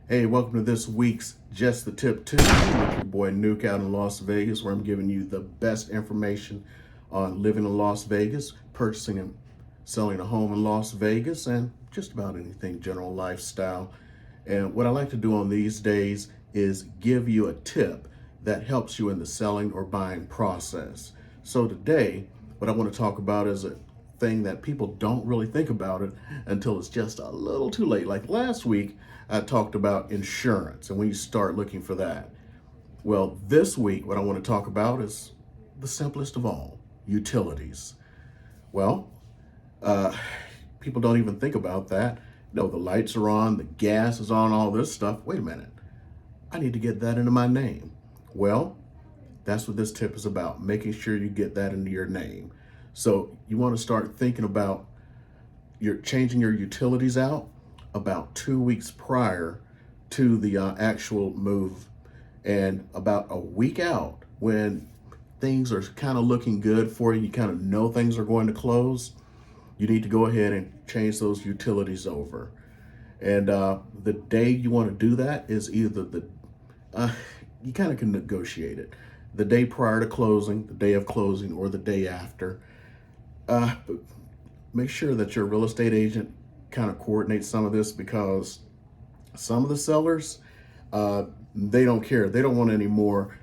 Hey, welcome to this week's Just the Tip Tuesday with your boy Nuke out in Las Vegas, where I'm giving you the best information on living in Las Vegas, purchasing and selling a home in Las Vegas, and just about anything general lifestyle. And what I like to do on these days is give you a tip that helps you in the selling or buying process. So today, what I want to talk about is a thing that people don't really think about it until it's just a little too late. Like last week, I talked about insurance and when you start looking for that. Well, this week, what I want to talk about is the simplest of all, utilities. Well, people don't even think about that. No, the lights are on, the gas is on, all this stuff. Wait a minute, I need to get that into my name. Well, that's what this tip is about, making sure you get that into your name. So you want to start thinking about changing your utilities out about 2 weeks prior to the actual move, and about a week out when things are kind of looking good for you, you kind of know things are going to close, you need to go ahead and change those utilities over. And the day you want to do that is either you kind of can negotiate it, the day prior to closing, the day of closing, or the day after. But make sure that your real estate agent kind of coordinates some of this, because some of the sellers, they don't care. They don't want any more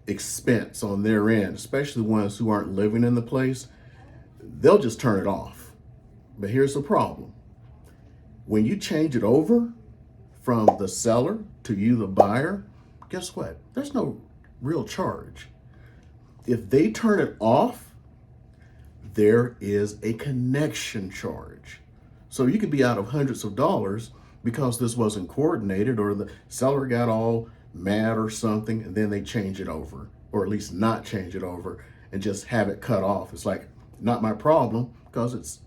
expense on their end, especially the ones who aren't living in the place. They'll just turn it off. But here's the problem. When you change it over from the seller to you, the buyer, guess what? There's no real charge. If they turn it off, there is a connection charge. So you could be out of hundreds of dollars because this wasn't coordinated, or the seller got all mad or something, and then they change it over, or at least not change it over and just have it cut off. It's like, not my problem, because it's,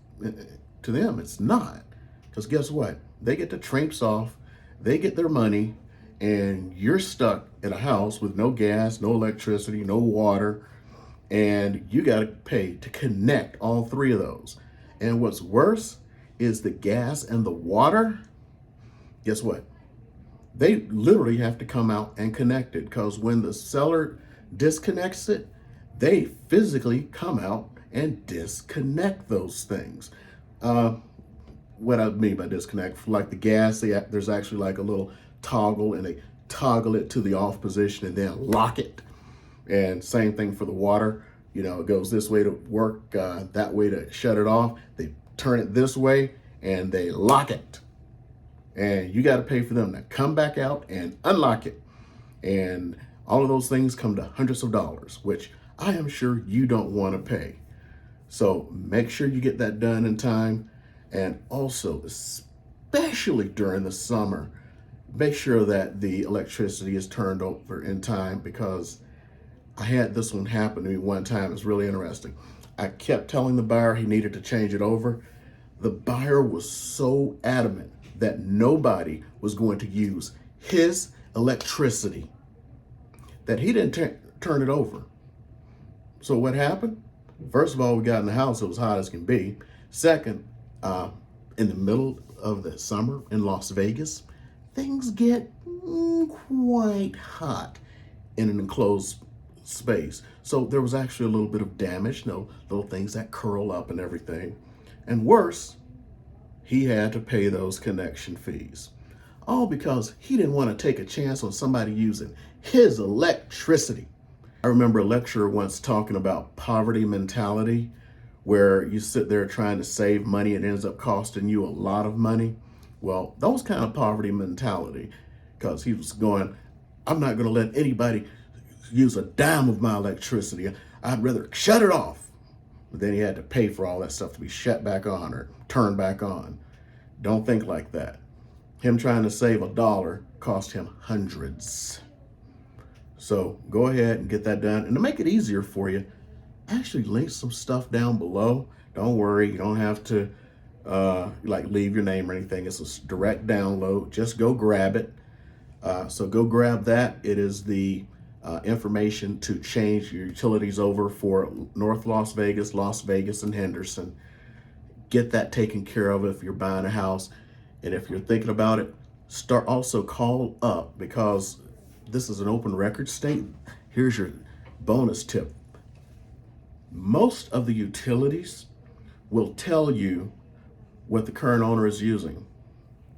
to them, it's not. Because guess what? They get to traipse off, they get their money, and you're stuck in a house with no gas, no electricity, no water, and you got to pay to connect all three of those. And what's worse is the gas and the water. Guess what? They literally have to come out and connect it, because when the seller disconnects it, they physically come out and disconnect those things. What I mean by disconnect, like the gas, there's actually like a little toggle, and they toggle it to the off position and then lock it. And same thing for the water. You know, it goes this way to work, that way to shut it off. They turn it this way and they lock it. And you got to pay for them to come back out and unlock it. And all of those things come to hundreds of dollars, which I am sure you don't want to pay. So make sure you get that done in time. And also, especially during the summer, make sure that the electricity is turned over in time, because I had this one happen to me one time. It's really interesting. I kept telling the buyer he needed to change it over. The buyer was so adamant that nobody was going to use his electricity that he didn't turn it over. So what happened? First of all, we got in the house, it was hot as can be. Second, in the middle of the summer in Las Vegas, things get quite hot in an enclosed space. So there was actually a little bit of damage, little things that curl up and everything. And worse, he had to pay those connection fees. All because he didn't want to take a chance on somebody using his electricity. I remember a lecturer once talking about poverty mentality, where you sit there trying to save money and it ends up costing you a lot of money. Well, that was kind of poverty mentality, because he was going, I'm not going to let anybody use a dime of my electricity. I'd rather shut it off. But then he had to pay for all that stuff to be shut back on or turned back on. Don't think like that. Him trying to save $1 cost him hundreds. So go ahead and get that done. And to make it easier for you, actually link some stuff down below. Don't worry, you don't have to leave your name or anything. It's a direct download. Just go grab it. So go grab that. It is the information to change your utilities over for North Las Vegas, and Henderson. Get that taken care of if you're buying a house. And if you're thinking about it, Also call up, because this is an open record state. Here's your bonus tip. Most of the utilities will tell you what the current owner is using.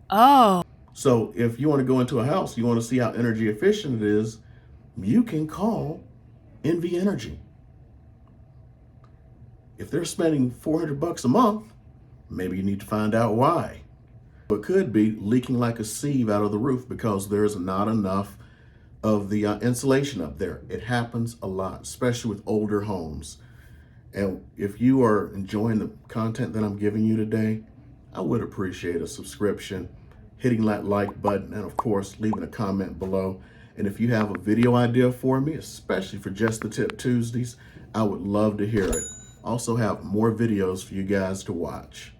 Oh. So if you want to go into a house, you want to see how energy efficient it is, you can call NV Energy. If they're spending $400 a month, maybe you need to find out why. It could be leaking like a sieve out of the roof because there's not enough of the insulation up there. It happens a lot, especially with older homes. And if you are enjoying the content that I'm giving you today, I would appreciate a subscription, hitting that like button, and of course, leaving a comment below. And if you have a video idea for me, especially for Just the Tip Tuesdays, I would love to hear it. Also have more videos for you guys to watch.